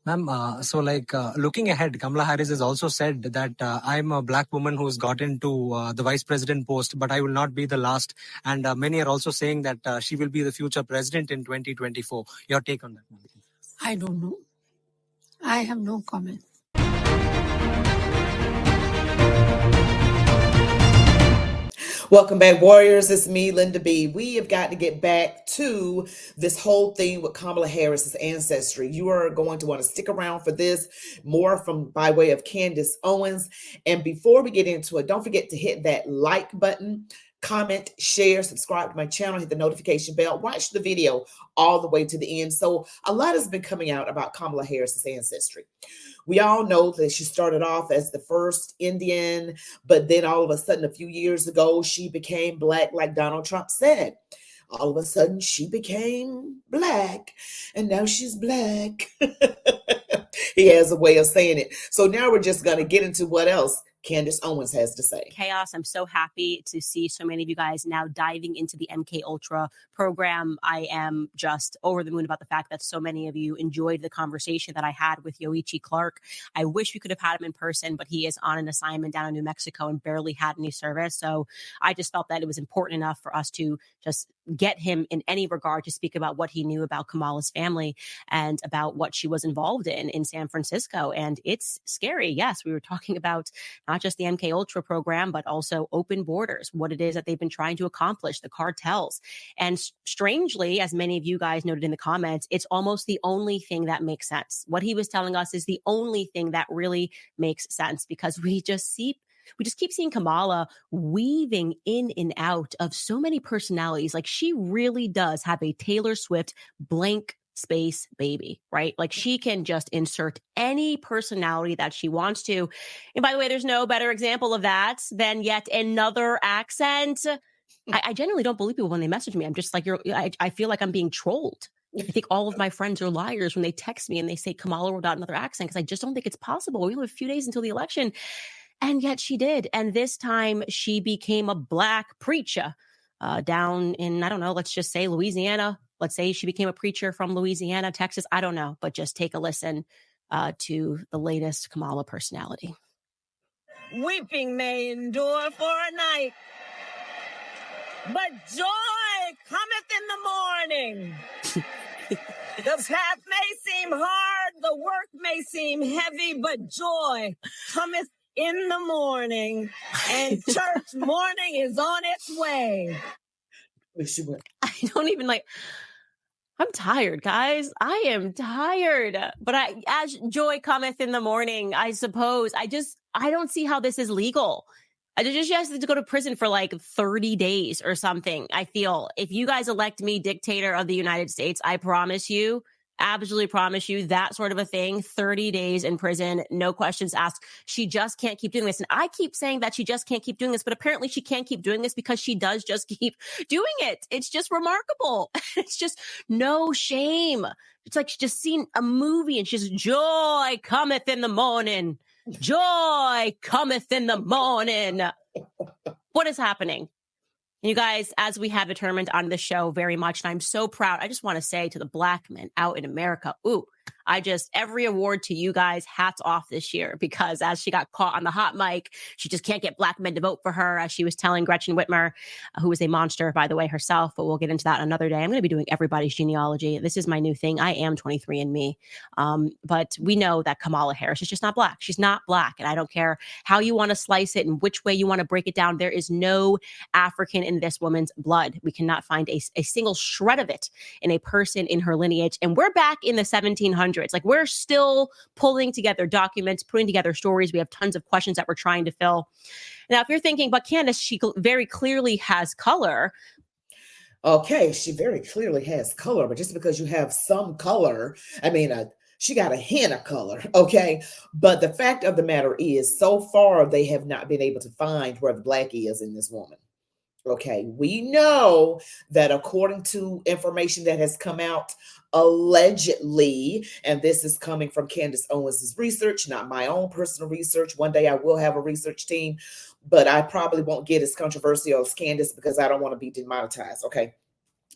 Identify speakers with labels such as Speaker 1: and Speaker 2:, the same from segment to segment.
Speaker 1: Ma'am, looking ahead, Kamala Harris has also said that I'm a black woman who's got into the vice president post, but I will not be the last. And many are also saying that she will be the future president in 2024. Your take on that, ma'am?
Speaker 2: I don't know. I have no comment.
Speaker 3: Welcome back, warriors. It's me, Linda B. We have got to get back to this whole thing with Kamala Harris's ancestry. You are going to want to stick around for this, more from by way of Candace Owens. And before we get into it, don't forget to hit that like button, comment, share, subscribe to my channel, hit the notification bell, watch the video all the way to the end. So a lot has been coming out about Kamala Harris's ancestry. We all know that she started off as the first Indian, but then all of a sudden, a few years ago, she became black, like Donald Trump said. All of a sudden, she became black, and now she's black. He has a way of saying it. So now we're just going to get into what else Candace Owens has to say.
Speaker 4: Chaos. I'm so happy to see so many of you guys now diving into the MK Ultra program. I am just over the moon about the fact that so many of you enjoyed the conversation that I had with Yoichi Clark. I wish we could have had him in person, but he is on an assignment down in New Mexico and barely had any service. So I just felt that it was important enough for us to just get him in any regard to speak about what he knew about Kamala's family and about what she was involved in San Francisco. And it's scary. Yes, we were talking about not just the MK Ultra program, but also open borders, what it is that they've been trying to accomplish, the cartels. And strangely, as many of you guys noted in the comments, it's almost the only thing that makes sense. What he was telling us is the only thing that really makes sense, because we just keep seeing Kamala weaving in and out of so many personalities. Like, she really does have a Taylor Swift blank space baby, right? Like, she can just insert any personality that she wants to. And by the way, there's no better example of that than yet another accent. I genuinely don't believe people when they message me. I'm just like, I feel like I'm being trolled. I think all of my friends are liars when they text me and they say Kamala wrote out another accent, because I just don't think it's possible. We have a few days until the election. And yet she did. And this time she became a black preacher down in, I don't know, let's just say Louisiana. Let's say she became a preacher from Louisiana, Texas. I don't know, but just take a listen to the latest Kamala personality.
Speaker 5: Weeping may endure for a night, but joy cometh in the morning. The path may seem hard, the work may seem heavy, but joy cometh in the morning, and church morning is on its way.
Speaker 4: I don't even I'm tired, guys. I am tired. But as joy cometh in the morning, I suppose, I don't see how this is legal. I just have to go to prison for like 30 days or something. I feel if you guys elect me dictator of the United States, I promise you, absolutely promise you, that sort of a thing, 30 days in prison, no questions asked. She just can't keep doing this. And I keep saying that she just can't keep doing this, but apparently she can't keep doing this because she does just keep doing it. It's just remarkable. It's just no shame. It's like she just seen a movie and she's joy cometh in the morning. Joy cometh in the morning. What is happening? You guys, as we have determined on the show very much, and I'm so proud, I just want to say to the black men out in America, every award to you guys, hats off this year, because as she got caught on the hot mic, she just can't get black men to vote for her, as she was telling Gretchen Whitmer, who is a monster, by the way, herself, but we'll get into that another day. I'm going to be doing everybody's genealogy. This is my new thing. I am 23andMe. But we know that Kamala Harris is just not black. She's not black. And I don't care how you want to slice it and which way you want to break it down. There is no African in this woman's blood. We cannot find a single shred of it in a person in her lineage. And we're back in the 1700s. Like, we're still pulling together documents, putting together stories. We have tons of questions that we're trying to fill. Now, if you're thinking, but Candace, she very clearly has color.
Speaker 3: Okay, she very clearly has color, but just because you have some color, she got a hint of color, okay? But the fact of the matter is, so far, they have not been able to find where the black is in this woman. Okay, we know that according to information that has come out allegedly, and this is coming from Candace Owens' research, not my own personal research. One day I will have a research team, but I probably won't get as controversial as Candace because I don't want to be demonetized, okay?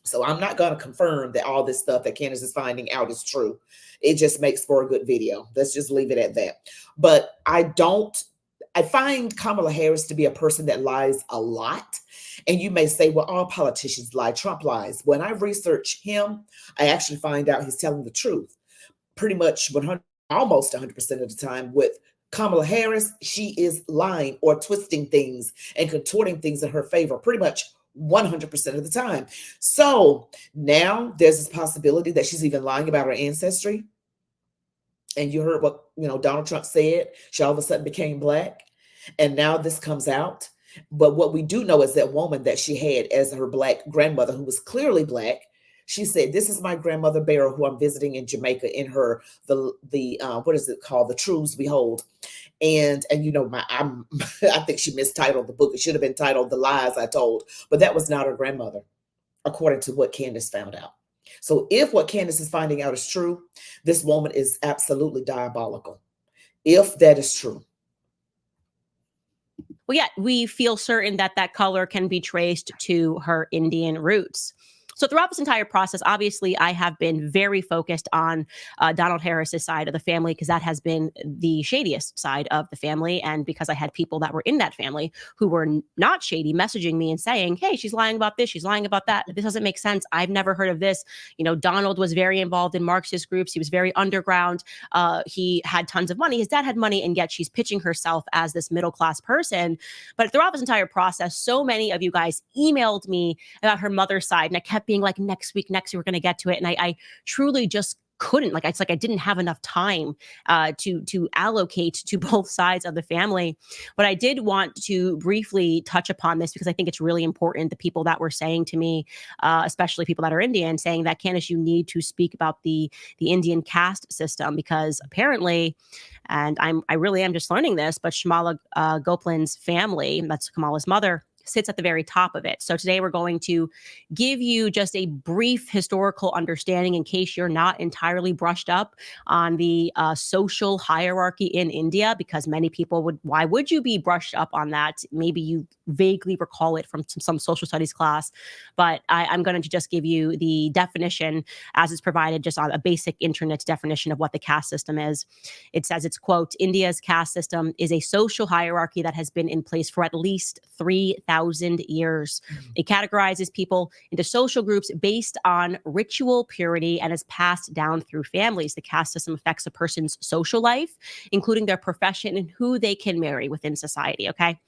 Speaker 3: So I'm not going to confirm that all this stuff that Candace is finding out is true. It just makes for a good video. Let's just leave it at that. But I find Kamala Harris to be a person that lies a lot. And you may say, well, all politicians lie. Trump lies. When I research him, I actually find out he's telling the truth pretty much almost 100% of the time. With Kamala Harris, she is lying or twisting things and contorting things in her favor pretty much 100% of the time. So now there's this possibility that she's even lying about her ancestry. And you heard what Donald Trump said. She all of a sudden became Black. And now this comes out. But what we do know is that woman that she had as her Black grandmother, who was clearly Black, she said, "This is my grandmother Beryl, who I'm visiting in Jamaica in her the what is it called? The Truths We Hold." And I think she mistitled the book. It should have been titled The Lies I Told, but that was not her grandmother, according to what Candace found out. So if what Candace is finding out is true, this woman is absolutely diabolical. If that is true.
Speaker 4: Well, yeah, we feel certain that that color can be traced to her Indian roots. So throughout this entire process, obviously, I have been very focused on Donald Harris's side of the family, because that has been the shadiest side of the family. And because I had people that were in that family who were not shady messaging me and saying, hey, she's lying about this, she's lying about that. This doesn't make sense. I've never heard of this. Donald was very involved in Marxist groups. He was very underground. He had tons of money. His dad had money, and yet she's pitching herself as this middle-class person. But throughout this entire process, so many of you guys emailed me about her mother's side, and I kept being like, next week, we're going to get to it. And I truly just couldn't, it's like I didn't have enough time to allocate to both sides of the family. But I did want to briefly touch upon this, because I think it's really important. The people that were saying to me, especially people that are Indian, saying that, Candace, you need to speak about the Indian caste system, because apparently, and I really am just learning this, but Shyamala Gopal's family, that's Kamala's mother, sits at the very top of it. So today we're going to give you just a brief historical understanding, in case you're not entirely brushed up on the social hierarchy in India, because many people why would you be brushed up on that? Maybe you vaguely recall it from some social studies class, but I'm going to just give you the definition as it's provided, just on a basic internet definition of what the caste system is. It says, it's quote, India's caste system is a social hierarchy that has been in place for at least 3,000 years. It categorizes people into social groups based on ritual purity and is passed down through families. The caste system affects a person's social life, including their profession and who they can marry within society. Okay.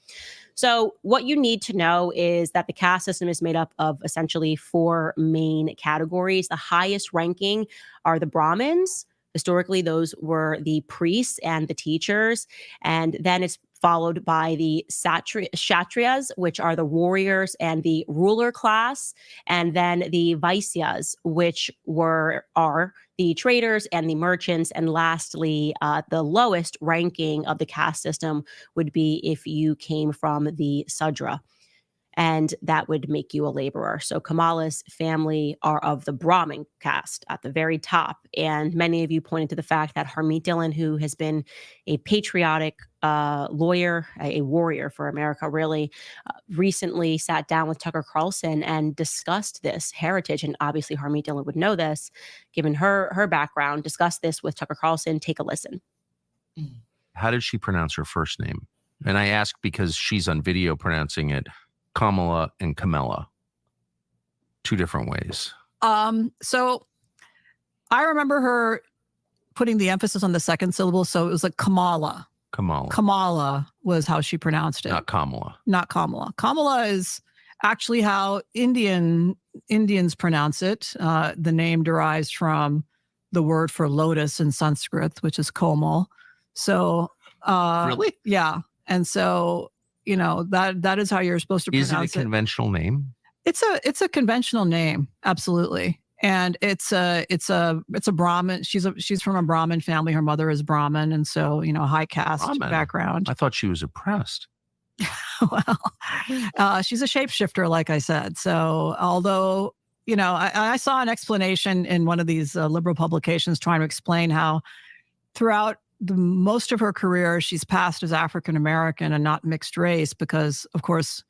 Speaker 4: So what you need to know is that the caste system is made up of essentially 4 main categories. The highest ranking are the Brahmins. Historically, those were the priests and the teachers. And then it's followed by the Kshatriyas, which are the warriors and the ruler class, and then the Vaisyas, which are the traders and the merchants. And lastly, the lowest ranking of the caste system would be if you came from the Sudra, and that would make you a laborer. So Kamala's family are of the Brahmin caste at the very top. And many of you pointed to the fact that Harmeet Dillon, who has been a patriotic lawyer, a warrior for America, really, recently sat down with Tucker Carlson and discussed this heritage. And obviously Harmeet Dillon would know this, given her background, discussed this with Tucker Carlson. Take a listen.
Speaker 6: How did she pronounce her first name? And I ask because she's on video pronouncing it Kamala and Kamala, 2 different ways.
Speaker 7: So I remember her putting the emphasis on the second syllable. So it was like Kamala. Kamala was how she pronounced it.
Speaker 6: Not Kamala.
Speaker 7: Not Kamala. Kamala is actually how Indians pronounce it. The name derives from the word for lotus in Sanskrit, which is komal. So
Speaker 6: really?
Speaker 7: Yeah. And so that is how you're supposed to pronounce it.
Speaker 6: Is it a conventional name?
Speaker 7: It's a conventional name, absolutely. And it's a Brahmin. She's from a Brahmin family. Her mother is Brahmin, and so high caste background.
Speaker 6: I thought she was oppressed.
Speaker 7: Well, she's a shapeshifter, like I said. So although I saw an explanation in one of these liberal publications trying to explain how throughout most of her career, she's passed as African American and not mixed race, because, of course,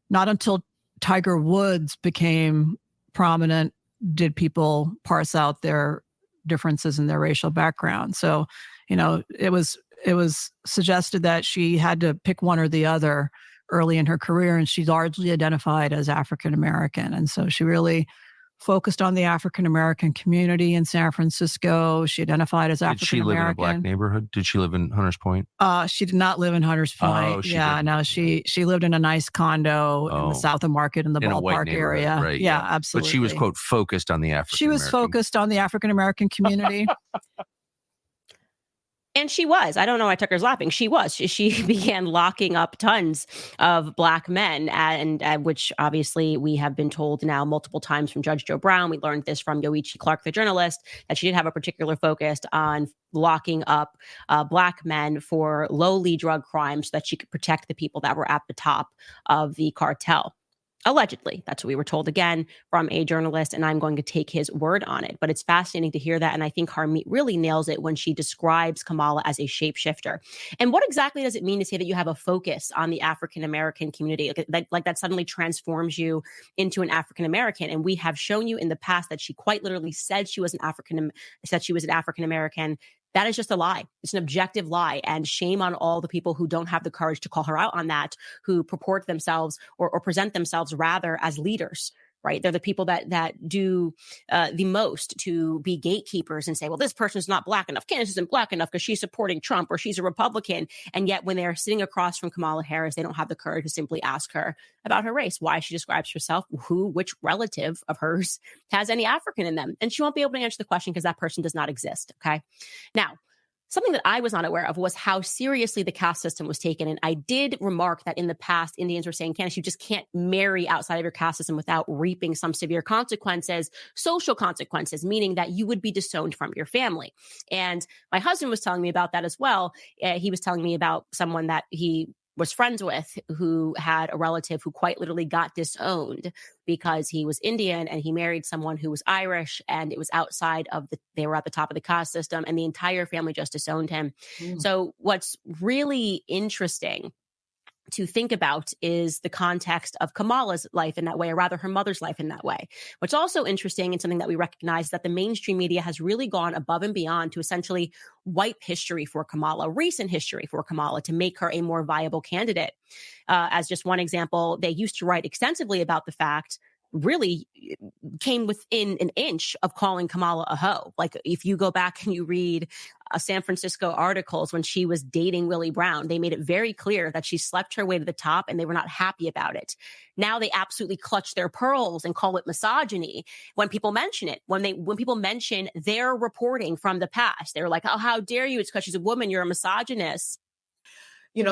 Speaker 7: not until Tiger Woods became prominent did people parse out their differences in their racial background. So, it was suggested that she had to pick one or the other early in her career, and she largely identified as African American. And so she really focused on the African American community in San Francisco. She identified as African American.
Speaker 6: Did she live in a black neighborhood? Did she live in Hunters Point?
Speaker 7: She did not live in Hunters Point.
Speaker 6: Oh, she didn't.
Speaker 7: No, she lived in a nice condo in the South of Market in the ballpark area.
Speaker 6: Right,
Speaker 7: yeah, absolutely.
Speaker 6: But she was, quote, focused on the African
Speaker 7: She was focused on the African American community.
Speaker 4: And she was. I don't know why Tucker's laughing. She was. She began locking up tons of Black men, and which obviously we have been told now multiple times from Judge Joe Brown. We learned this from Yoichi Clark, the journalist, that she did have a particular focus on locking up Black men for lowly drug crimes so that she could protect the people that were at the top of the cartel. Allegedly, that's what we were told again from a journalist, and I'm going to take his word on it. But it's fascinating to hear that, and I think Harmeet really nails it when she describes Kamala as a shapeshifter. And what exactly does it mean to say that you have a focus on the African American community, like that suddenly transforms you into an African American? And we have shown you in the past that she quite literally said she was an African American. That is just a lie. It's an objective lie. And shame on all the people who don't have the courage to call her out on that, who purport themselves or present themselves rather as leaders, right? They're the people that do the most to be gatekeepers and say, well, this person is not Black enough. Candace isn't Black enough because she's supporting Trump or she's a Republican. And yet when they're sitting across from Kamala Harris, they don't have the courage to simply ask her about her race, why she describes herself, which relative of hers has any African in them. And she won't be able to answer the question because that person does not exist. Okay. Now, something that I was not aware of was how seriously the caste system was taken. And I did remark that in the past, Indians were saying, Candace, you just can't marry outside of your caste system without reaping some severe consequences, social consequences, meaning that you would be disowned from your family. And my husband was telling me about that as well. He was telling me about someone that he was friends with who had a relative who quite literally got disowned because he was Indian and he married someone who was Irish, and it was outside of they were at the top of the caste system, and the entire family just disowned him. So what's really interesting to think about is the context of Kamala's life in that way, or rather her mother's life in that way. What's also interesting and something that we recognize that the mainstream media has really gone above and beyond to essentially wipe history for Kamala, recent history for Kamala, to make her a more viable candidate. As just one example, they used to write extensively about the fact, really came within an inch of calling Kamala a hoe. Like if you go back and you read San Francisco articles when she was dating Willie Brown, they made it very clear that she slept her way to the top and they were not happy about it. Now they absolutely clutch their pearls and call it misogyny when people mention it. When people mention their reporting from the past, they're like, oh, how dare you? It's because she's a woman. You're a misogynist.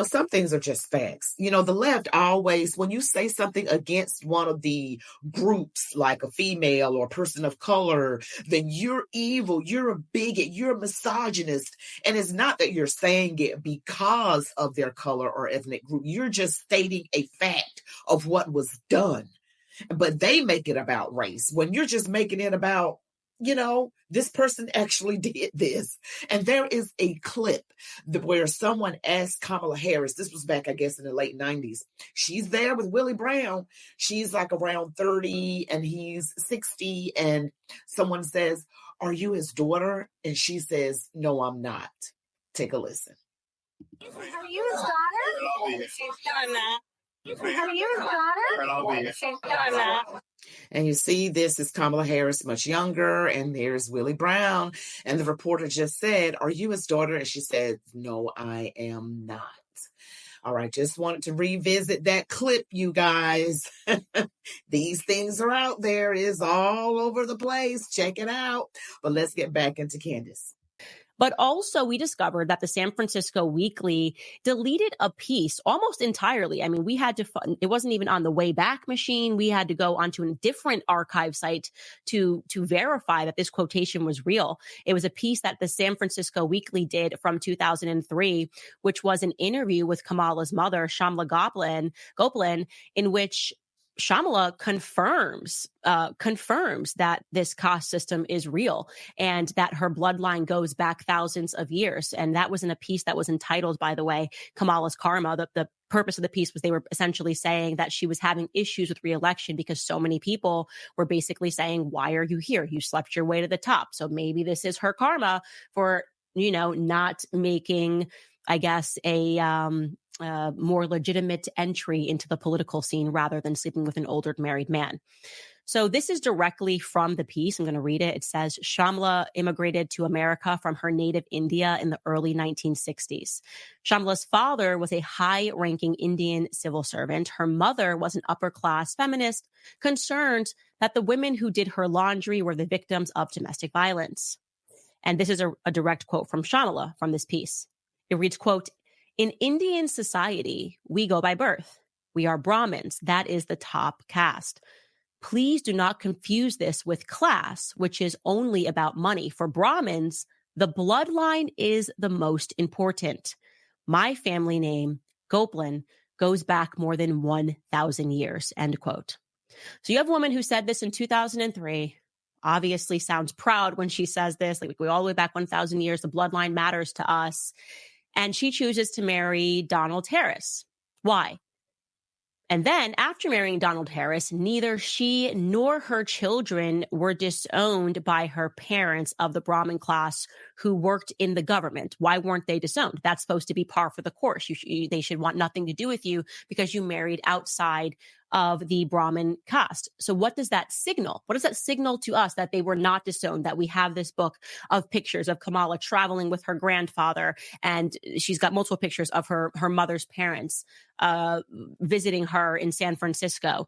Speaker 3: Some things are just facts. The left always, when you say something against one of the groups, like a female or a person of color, then you're evil, you're a bigot, you're a misogynist. And it's not that you're saying it because of their color or ethnic group. You're just stating a fact of what was done. But they make it about race when you're just making it about, this person actually did this. And there is a clip where someone asked Kamala Harris, this was back, I guess, in the late 90s. She's there with Willie Brown. She's like around 30 and he's 60. And someone says, are you his daughter? And she says, no, I'm not. Take a listen.
Speaker 8: Are you his daughter? She's done that. Are you his daughter? She's done that.
Speaker 3: And you see, this is Kamala Harris, much younger, and there's Willie Brown. And the reporter just said, are you his daughter? And she said, no, I am not. All right, just wanted to revisit that clip, you guys. These things are out there. It is all over the place. Check it out. But let's get back into Candace.
Speaker 4: But also we discovered that the San Francisco Weekly deleted a piece almost entirely. I mean, we had to, it wasn't even on the Wayback Machine. We had to go onto a different archive site to verify that this quotation was real. It was a piece that the San Francisco Weekly did from 2003, which was an interview with Kamala's mother, Shyamala Gopalan, in which Shyamala confirms that this caste system is real and that her bloodline goes back thousands of years. And that was in a piece that was entitled, by the way, Kamala's Karma. The purpose of the piece was they were essentially saying that she was having issues with re-election because so many people were basically saying, why are you here? You slept your way to the top. So maybe this is her karma for, not making, I guess, a more legitimate entry into the political scene rather than sleeping with an older married man. So this is directly from the piece. I'm going to read it. It says, Shyamala immigrated to America from her native India in the early 1960s. Shyamala's father was a high-ranking Indian civil servant. Her mother was an upper-class feminist concerned that the women who did her laundry were the victims of domestic violence. And this is a direct quote from Shyamala from this piece. It reads, quote, in Indian society, we go by birth. We are Brahmins. That is the top caste. Please do not confuse this with class, which is only about money. For Brahmins, the bloodline is the most important. My family name, Goplan, goes back more than 1,000 years, end quote. So you have a woman who said this in 2003, obviously sounds proud when she says this, like we go all the way back 1,000 years, the bloodline matters to us. And she chooses to marry Donald Harris. Why? And then after marrying Donald Harris, neither she nor her children were disowned by her parents of the Brahmin class who worked in the government. Why weren't they disowned? That's supposed to be par for the course. They should want nothing to do with you because you married outside of the Brahmin caste. So what does that signal? What does that signal to us that they were not disowned, that we have this book of pictures of Kamala traveling with her grandfather, and she's got multiple pictures of her mother's parents visiting her in San Francisco.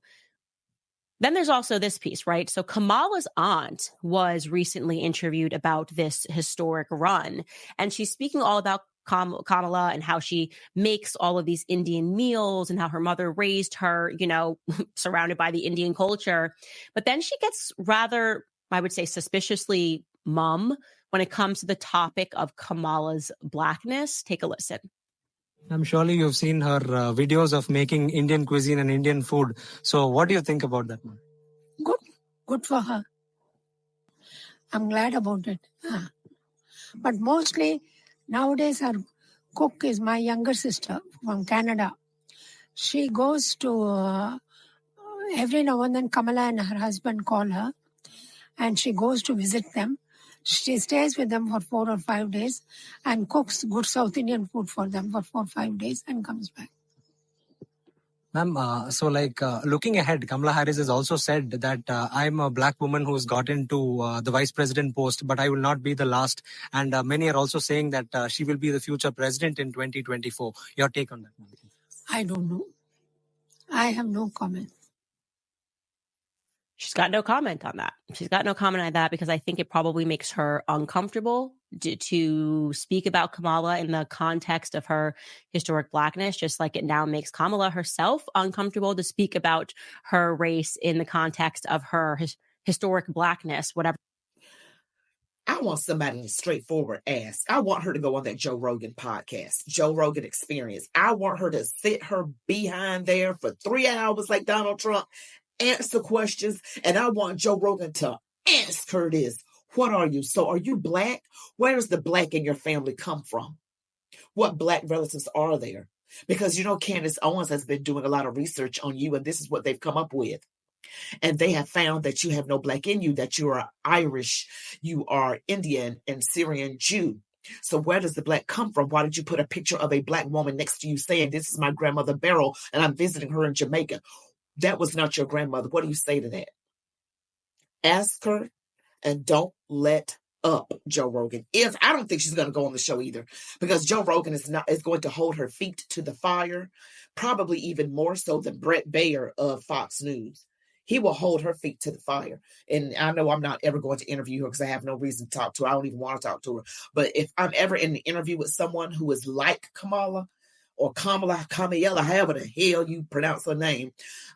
Speaker 4: Then there's also this piece, right? So Kamala's aunt was recently interviewed about this historic run, and she's speaking all about Kamala and how she makes all of these Indian meals and how her mother raised her, surrounded by the Indian culture. But then she gets rather, I would say, suspiciously mum when it comes to the topic of Kamala's blackness. Take a listen.
Speaker 1: I'm surely you've seen her videos of making Indian cuisine and Indian food. So what do you think about that?
Speaker 2: Good for her. I'm glad about it. But mostly nowadays her cook is my younger sister from Canada. She goes to, every now and then Kamala and her husband call her and she goes to visit them. She stays with them for 4 or 5 days and cooks good South Indian food for them for 4 or 5 days and comes back.
Speaker 1: Ma'am, looking ahead, Kamala Harris has also said that I'm a black woman who's got into the vice president post, but I will not be the last. And many are also saying that she will be the future president in 2024. Your take on that, ma'am?
Speaker 2: I don't know. I have no comment.
Speaker 4: She's got no comment on that. She's got no comment on that because I think it probably makes her uncomfortable to speak about Kamala in the context of her historic blackness, just like it now makes Kamala herself uncomfortable to speak about her race in the context of her historic blackness, whatever.
Speaker 3: I want somebody to straightforward ask. I want her to go on that Joe Rogan podcast, Joe Rogan Experience. I want her to sit her behind there for 3 hours like Donald Trump, answer questions, and I want Joe Rogan to ask her this. What are you? So are you black? Where does the black in your family come from? What black relatives are there? Because, Candace Owens has been doing a lot of research on you, and this is what they've come up with. And they have found that you have no black in you, that you are Irish, you are Indian and Syrian Jew. So where does the black come from? Why did you put a picture of a black woman next to you saying, this is my grandmother Beryl, and I'm visiting her in Jamaica? That was not your grandmother. What do you say to that? Ask her and don't let up Joe Rogan. I don't think she's going to go on the show either, because Joe Rogan is going to hold her feet to the fire, probably even more so than Brett Baer of Fox News. He will hold her feet to the fire. And I know I'm not ever going to interview her because I have no reason to talk to her. I don't even want to talk to her. But if I'm ever in an interview with someone who is like Kamala or Kamala, however the hell you pronounce her name,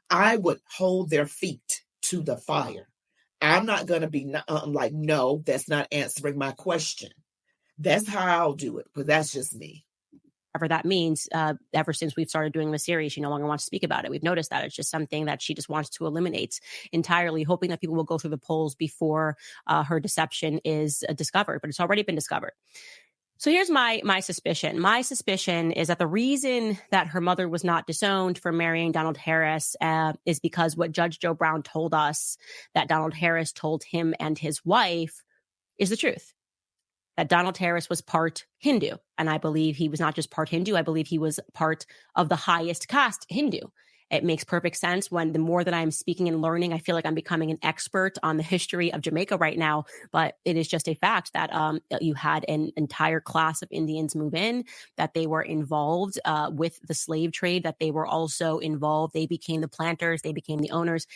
Speaker 3: I would hold their feet to the fire. I'm not going to be like, no, that's not answering my question. That's how I'll do it, because that's just me.
Speaker 4: Whatever that means, ever since we've started doing the series, she no longer wants to speak about it. We've noticed that it's just something that she just wants to eliminate entirely, hoping that people will go through the polls before her deception is discovered. But it's already been discovered. So here's my suspicion. My suspicion is that the reason that her mother was not disowned for marrying Donald Harris is because what Judge Joe Brown told us that Donald Harris told him and his wife is the truth. That Donald Harris was part Hindu. And I believe he was not just part Hindu. I believe he was part of the highest caste Hindu. It makes perfect sense when the more that I'm speaking and learning, I feel like I'm becoming an expert on the history of Jamaica right now. But it is just a fact that you had an entire class of Indians move in, that they were involved with the slave trade, that they were also involved. They became the planters, they became the owners.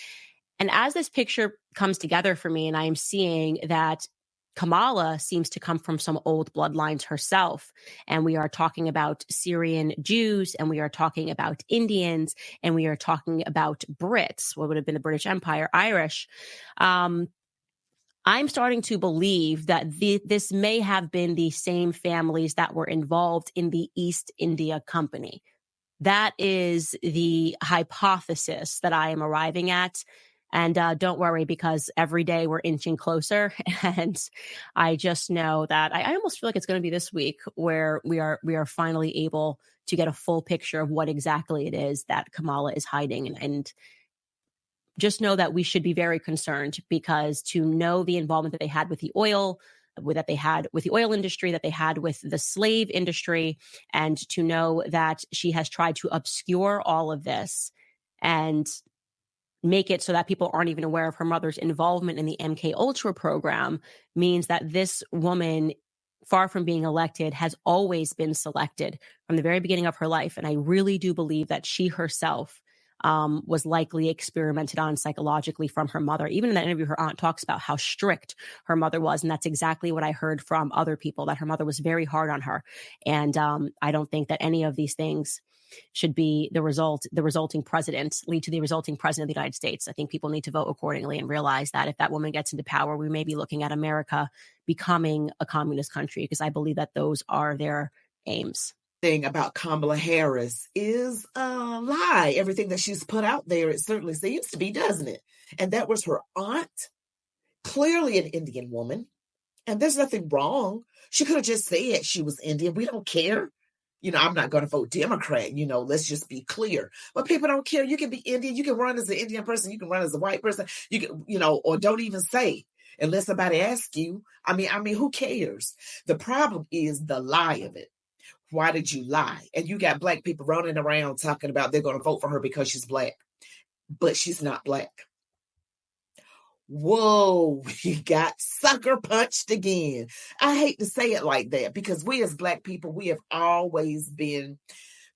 Speaker 4: And as this picture comes together for me, and I am seeing that Kamala seems to come from some old bloodlines herself. And we are talking about Syrian Jews, and we are talking about Indians, and we are talking about Brits, what would have been the British Empire, Irish. I'm starting to believe that this may have been the same families that were involved in the East India Company. That is the hypothesis that I am arriving at. And don't worry, because every day we're inching closer. And I just know that I almost feel like it's going to be this week where we are finally able to get a full picture of what exactly it is that Kamala is hiding. And just know that we should be very concerned, because to know the involvement that they had with the oil, that they had with the oil industry, that they had with the slave industry, and to know that she has tried to obscure all of this and make it so that people aren't even aware of her mother's involvement in the MK Ultra program, means that this woman, far from being elected, has always been selected from the very beginning of her life. And I really do believe that she herself was likely experimented on psychologically from her mother. Even in that interview, her aunt talks about how strict her mother was. And that's exactly what I heard from other people, that her mother was very hard on her. And I don't think that any of these things should be the resulting president, lead to the resulting president of the United States. I think people need to vote accordingly and realize that if that woman gets into power, we may be looking at America becoming a communist country, because I believe that those are their aims.
Speaker 3: Thing about Kamala Harris is a lie. Everything that she's put out there, it certainly seems to be, doesn't it? And that was her aunt, clearly an Indian woman. And there's nothing wrong. She could have just said she was Indian. We don't care. I'm not going to vote Democrat, let's just be clear. But people don't care. You can be Indian. You can run as an Indian person. You can run as a white person. You can, or don't even say, unless somebody asks you. I mean, who cares? The problem is the lie of it. Why did you lie? And you got Black people running around talking about they're going to vote for her because she's Black. But she's not Black. Whoa, we got sucker punched again. I hate to say it like that, because we as Black people, we have always been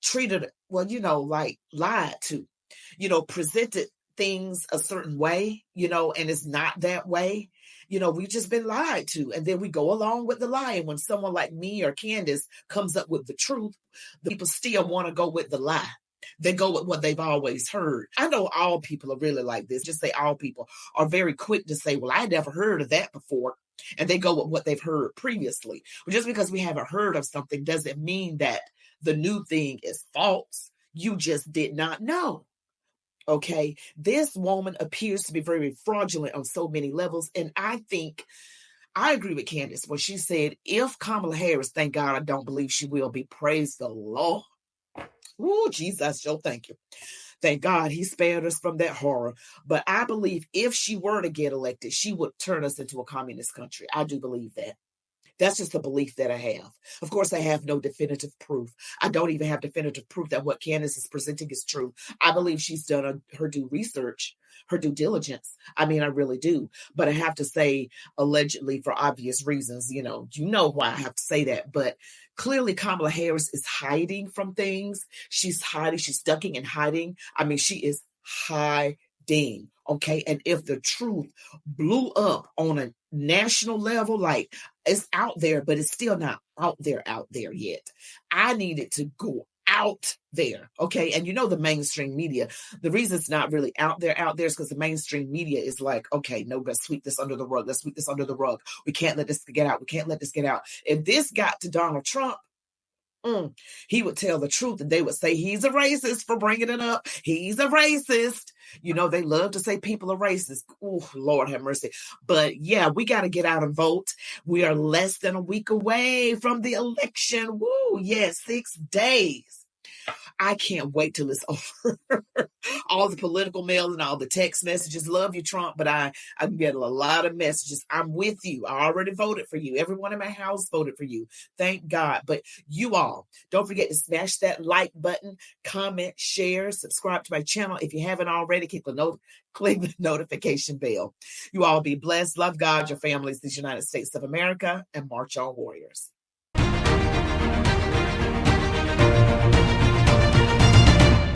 Speaker 3: treated, like lied to, presented things a certain way, and it's not that way. We've just been lied to. And then we go along with the lie. And when someone like me or Candace comes up with the truth, the people still want to go with the lie. They go with what they've always heard. I know all people are really like this. Just say all people are very quick to say, well, I never heard of that before. And they go with what they've heard previously. But just because we haven't heard of something doesn't mean that the new thing is false. You just did not know. Okay. This woman appears to be very fraudulent on so many levels. And I think I agree with Candace when she said, if Kamala Harris, thank God, I don't believe she will be, praise the Lord. Oh, Jesus, Joe, thank you. Thank God he spared us from that horror. But I believe if she were to get elected, she would turn us into a communist country. I do believe that. That's just a belief that I have. Of course, I have no definitive proof. I don't even have definitive proof that what Candace is presenting is true. I believe she's done her due research, her due diligence. I mean, I really do. But I have to say allegedly for obvious reasons. You know why I have to say that. But clearly Kamala Harris is hiding from things. She's hiding. She's ducking and hiding. I mean, she is hiding. Okay. And if the truth blew up on a national level, like it's out there, but it's still not out there yet. I need it to go out there. Okay. And the mainstream media, the reason it's not really out there is because the mainstream media is like, okay, no, let's sweep this under the rug. Let's sweep this under the rug. We can't let this get out. We can't let this get out. If this got to Donald Trump, He would tell the truth, and they would say he's a racist for bringing it up. He's a racist. You know, they love to say people are racist. Oh, Lord have mercy. But yeah, we got to get out and vote. We are less than a week away from the election. Woo, yes, 6 days. I can't wait till it's over. All the political mail and all the text messages. Love you, Trump, but I get a lot of messages. I'm with you. I already voted for you. Everyone in my house voted for you. Thank God. But you all, don't forget to smash that like button, comment, share, subscribe to my channel. If you haven't already, click the notification bell. You all be blessed. Love God, your families, these United States of America, and march on, warriors.